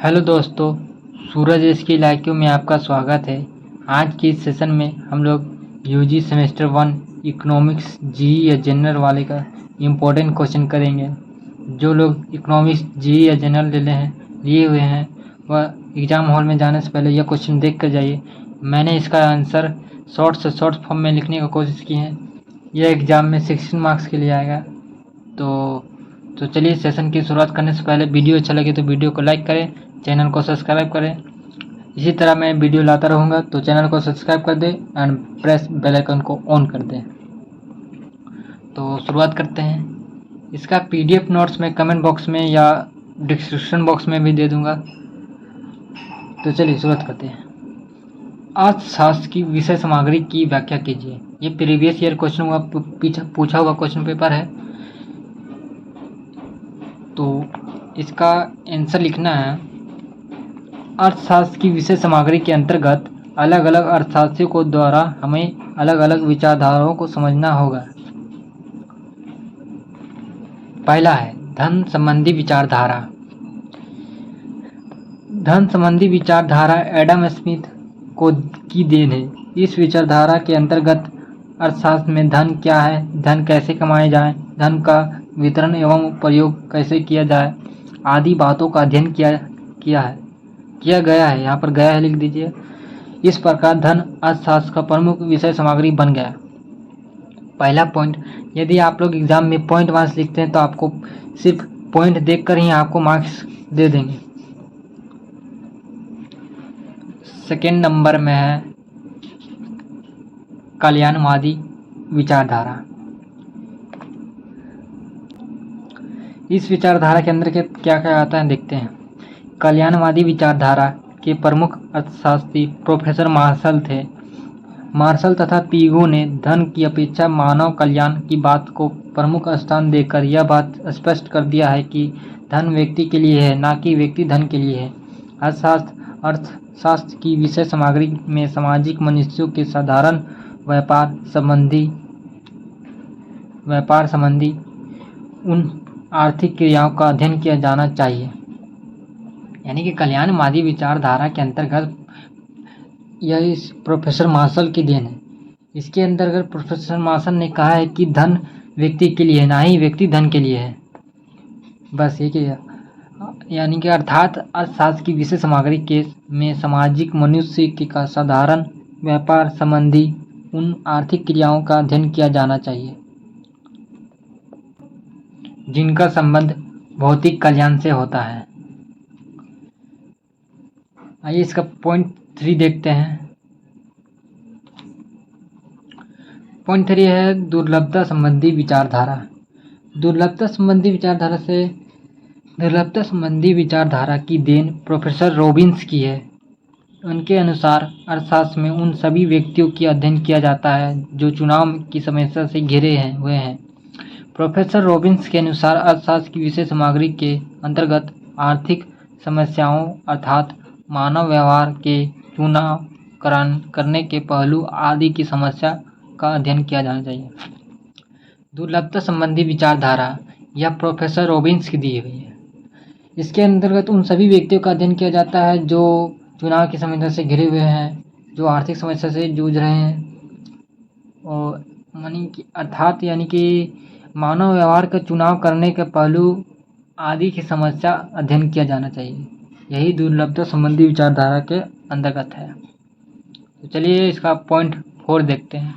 Hello दोस्तों, सूरज इसकी इलाइक्यू में आपका स्वागत है। आज की इस सेशन में हम लोग यूजी सेमेस्टर 1 इकोनॉमिक्स जीई या जनरल वाले का इम्पोर्टेंट क्वेश्चन करेंगे। जो लोग इकोनॉमिक्स जीई या जनरल लिए हुए हैं वह एग्ज़ाम हॉल में जाने से पहले यह क्वेश्चन देख कर जाइए। मैंने इसका आंसर शॉर्ट से शॉर्ट फॉर्म में लिखने की कोशिश की है। यह एग्ज़ाम में 16 मार्क्स के लिए आएगा। तो चलिए सेशन की शुरुआत करने से पहले वीडियो अच्छा लगे तो वीडियो को लाइक करें, चैनल को सब्सक्राइब करें। इसी तरह मैं वीडियो लाता रहूँगा, तो चैनल को सब्सक्राइब कर दें एंड प्रेस बेल आइकन को ऑन कर दें। तो शुरुआत करते हैं। इसका पीडीएफ नोट्स मैं कमेंट बॉक्स में या डिस्क्रिप्शन बॉक्स में भी दे दूँगा। तो चलिए शुरुआत करते हैं। अर्थशास्त्र की विषय सामग्री की व्याख्या कीजिए। ये प्रीवियस ईयर क्वेश्चन हुआ, पूछा हुआ क्वेश्चन पेपर है। तो इसका आंसर लिखना है, अर्थशास्त्र की विषय सामग्री के अंतर्गत अलग अलग अर्थशास्त्रियों को द्वारा हमें अलग अलग विचारधाराओं को समझना होगा। पहला है धन संबंधी विचारधारा। धन संबंधी विचारधारा एडम स्मिथ की देन है। इस विचारधारा के अंतर्गत अर्थशास्त्र में धन क्या है, धन कैसे कमाए जाए, धन का वितरण एवं प्रयोग कैसे किया जाए आदि बातों का अध्ययन किया गया है। यहाँ पर गया है लिख दीजिए। इस प्रकार धन अर्थशास्त्र का प्रमुख विषय सामग्री बन गया। पहला पॉइंट, यदि आप लोग एग्जाम में पॉइंट वाइज लिखते हैं तो आपको सिर्फ पॉइंट देखकर ही आपको मार्क्स दे देंगे। सेकेंड नंबर में है कल्याणवादी विचारधारा। इस विचारधारा के अंदर क्या क्या आता है देखते हैं। कल्याणवादी विचारधारा के प्रमुख अर्थशास्त्री प्रोफेसर मार्शल थे। मार्शल तथा पीगो ने धन की अपेक्षा मानव कल्याण की बात को प्रमुख स्थान देकर यह बात स्पष्ट कर दिया है कि धन व्यक्ति के लिए है, ना कि व्यक्ति धन के लिए है। अर्थशास्त्र की विषय सामग्री में सामाजिक मनुष्यों के साधारण व्यापार संबंधी उन आर्थिक क्रियाओं का अध्ययन किया जाना चाहिए। यानी कि कल्याणवादी विचारधारा के अंतर्गत यह इस प्रोफेसर मार्शल की देन है। इसके अंतर्गत प्रोफेसर मार्शल ने कहा है कि धन व्यक्ति के लिए है, ना ही व्यक्ति धन के लिए है। बस ये क्या, यानी कि अर्थात अर्थशास्त्र की विशेष सामग्री में सामाजिक मनुष्य का साधारण व्यापार संबंधी उन आर्थिक क्रियाओं का अध्ययन किया जाना चाहिए जिनका संबंध भौतिक कल्याण से होता है। आइए इसका पॉइंट 3 देखते हैं। पॉइंट 3 है दुर्लभता संबंधी विचारधारा। दुर्लभता संबंधी विचारधारा की देन प्रोफेसर रॉबिन्स की है। उनके अनुसार अर्थशास्त्र में उन सभी व्यक्तियों की अध्ययन किया जाता है जो चुनाव की समस्या से घिरे हुए हैं। प्रोफेसर रॉबिन्स के अनुसार अर्थशास्त्र की विशेष सामग्री के अंतर्गत आर्थिक समस्याओं अर्थात मानव व्यवहार के चुनाव करने के पहलू आदि की समस्या का अध्ययन किया जाना चाहिए। दुर्लभता संबंधी विचारधारा यह प्रोफेसर रॉबिन्स की दी हुई है। इसके अंतर्गत उन सभी व्यक्तियों का अध्ययन किया जाता है जो चुनाव की समस्या से घिरे हुए हैं, जो आर्थिक समस्या से जूझ रहे हैं, और अर्थात यानी कि मानव व्यवहार का चुनाव करने के पहलू आदि की समस्या अध्ययन किया जाना चाहिए। यही दुर्लभता संबंधी विचारधारा के अंतर्गत है। तो चलिए इसका पॉइंट 4 देखते हैं।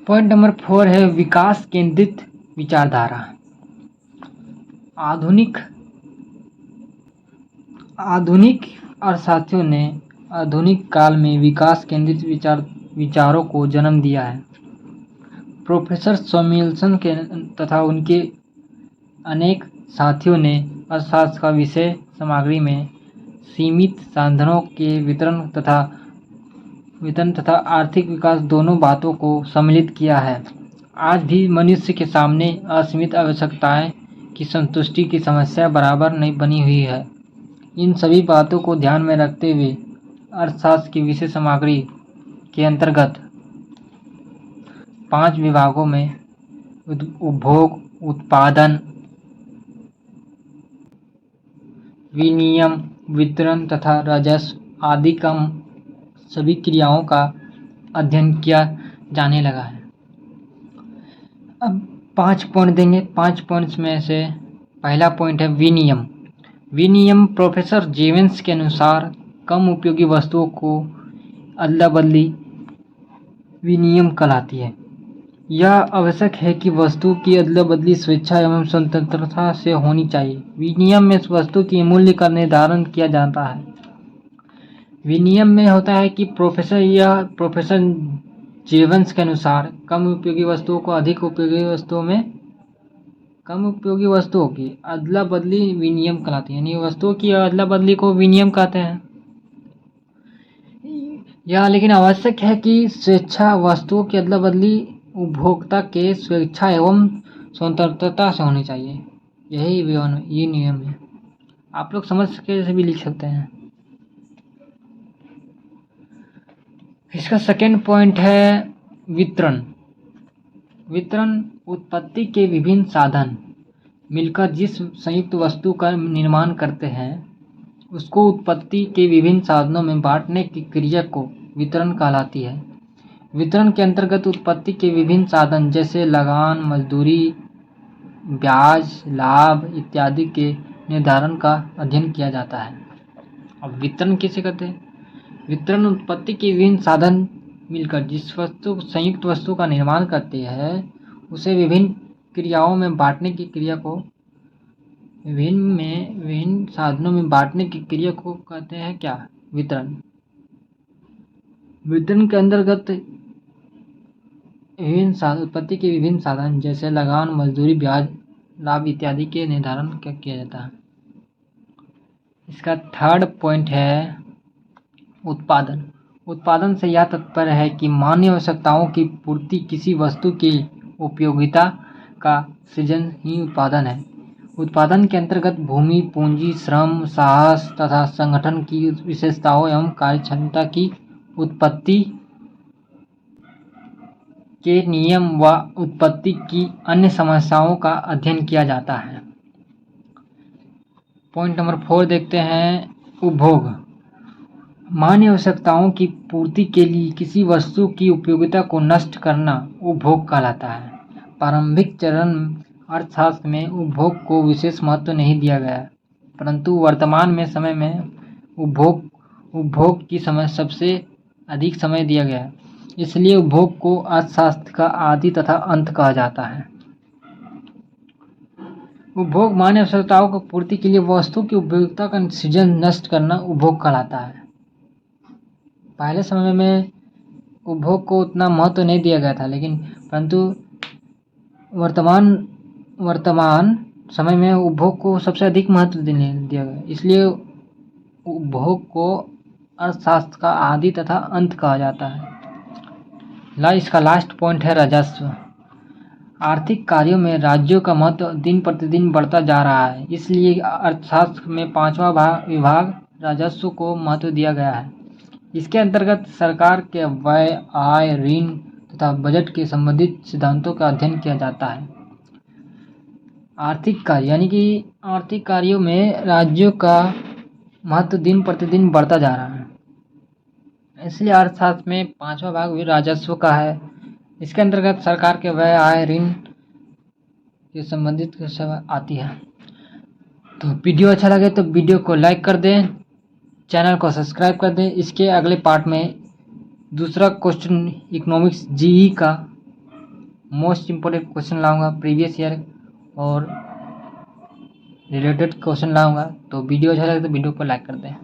पॉइंट नंबर 4 है विकास केंद्रित विचारधारा। आधुनिक अर्थशास्त्रियों ने आधुनिक काल में विकास केंद्रित विचारों को जन्म दिया है। प्रोफेसर सैमुएल्सन के तथा उनके अनेक साथियों ने अर्थशास्त्र का विषय सामग्री में सीमित साधनों के वितरण तथा आर्थिक विकास दोनों बातों को सम्मिलित किया है। आज भी मनुष्य के सामने असीमित आवश्यकताएं की संतुष्टि की समस्या बराबर नहीं बनी हुई है। इन सभी बातों को ध्यान में रखते हुए अर्थशास्त्र की विशेष सामग्री के अंतर्गत 5 विभागों में उपभोग, उत्पादन, विनिमय, वितरण तथा राजस्व आदि का सभी क्रियाओं का अध्ययन किया जाने लगा है। अब 5 पॉइंट देंगे। 5 पॉइंट्स में से पहला पॉइंट है विनिमय। विनिमय प्रोफेसर जेवेंस के अनुसार कम उपयोगी वस्तुओं को अदला बदली विनिमय कहलाती है। यह आवश्यक है कि वस्तु की अदला बदली स्वेच्छा एवं स्वतंत्रता से होनी चाहिए। विनिमय में वस्तु की मूल्य का निर्धारण किया जाता है। विनिमय में होता है कि प्रोफेसर जेवेंस के अनुसार कम उपयोगी वस्तुओं को अधिक उपयोगी वस्तुओं में कम उपयोगी वस्तुओं की अदला बदली विनिमय कहलाती है। यानी वस्तुओं की अदला बदली को विनिमय कहते हैं। यह लेकिन आवश्यक है कि स्वेच्छा वस्तुओं की अदला बदली उपभोक्ता के स्वेच्छा एवं स्वतंत्रता से होनी चाहिए। ये नियम है। आप लोग समझ के से भी लिख सकते हैं। इसका सेकेंड पॉइंट है वितरण। वितरण उत्पत्ति के विभिन्न साधन मिलकर जिस संयुक्त वस्तु का निर्माण करते हैं उसको उत्पत्ति के विभिन्न साधनों में बांटने की क्रिया को वितरण कहलाती है। वितरण के अंतर्गत उत्पत्ति के विभिन्न साधन जैसे लगान, मजदूरी, ब्याज, लाभ इत्यादि के निर्धारण का अध्ययन किया जाता है। अब वितरण किसे कहते हैं? वितरण उत्पत्ति के विभिन्न साधन मिलकर जिस संयुक्त वस्तु का निर्माण करते हैं उसे विभिन्न क्रियाओं में बांटने की क्रिया को विभिन्न साधनों में बांटने की क्रिया को कहते हैं क्या? वितरण। वितरण के अंतर्गत उत्पत्ति के विभिन्न साधन जैसे लगान, मजदूरी, ब्याज, लाभ इत्यादि के निर्धारण किया जाता है। इसका थर्ड पॉइंट है उत्पादन। उत्पादन से यह तात्पर्य है कि मानवीय आवश्यकताओं की पूर्ति किसी वस्तु की उपयोगिता का सृजन ही उत्पादन है। उत्पादन के अंतर्गत भूमि, पूंजी, श्रम, साहस तथा संगठन की विशेषताओं एवं कार्यक्षमता की उत्पत्ति के नियम व उत्पत्ति की अन्य समस्याओं का अध्ययन किया जाता है। पॉइंट नंबर 4 देखते हैं उपभोग। मानवीय आवश्यकताओं की पूर्ति के लिए किसी वस्तु की उपयोगिता को नष्ट करना उपभोग कहलाता है। प्रारंभिक चरण अर्थशास्त्र में उपभोग को विशेष महत्व नहीं दिया गया, परंतु वर्तमान समय में उपभोग की समय सबसे अधिक समय दिया गया है। इसलिए उपभोग को अर्थशास्त्र का आदि तथा अंत कहा जाता है। उपभोग मानवीय आवश्यकताओं की पूर्ति के लिए वस्तु की उपयोगिता का सृजन नष्ट करना उपभोग कहलाता है। पहले समय में उपभोग को उतना महत्व नहीं दिया गया था, लेकिन परंतु वर्तमान समय में उपभोग को सबसे अधिक महत्व दिया गया। इसलिए उपभोग को अर्थशास्त्र का आदि तथा अंत कहा जाता है। इसका लास्ट पॉइंट है राजस्व। आर्थिक कार्यों में राज्यों का महत्व दिन प्रतिदिन बढ़ता जा रहा है। इसलिए अर्थशास्त्र में 5वां विभाग राजस्व को महत्व दिया गया है। इसके अंतर्गत सरकार के व्यय, आय, ऋण तथा बजट के संबंधित सिद्धांतों का अध्ययन किया जाता है। आर्थिक कार्य यानी कि आर्थिक कार्यों में राज्यों का महत्व दिन प्रतिदिन बढ़ता जा रहा है। इसलिए अर्थशास्त्र में 5वां भाग भी राजस्व का है। इसके अंतर्गत सरकार के व्यय, आय, ऋण के संबंधित सब आती है। तो वीडियो अच्छा लगे तो वीडियो को लाइक कर दें, चैनल को सब्सक्राइब कर दें। इसके अगले पार्ट में दूसरा क्वेश्चन इकोनॉमिक्स जीई का मोस्ट इम्पोर्टेंट क्वेश्चन लाऊंगा, प्रीवियस ईयर और रिलेटेड क्वेश्चन लाऊंगा। तो वीडियो अच्छा लगे तो वीडियो को लाइक कर दें।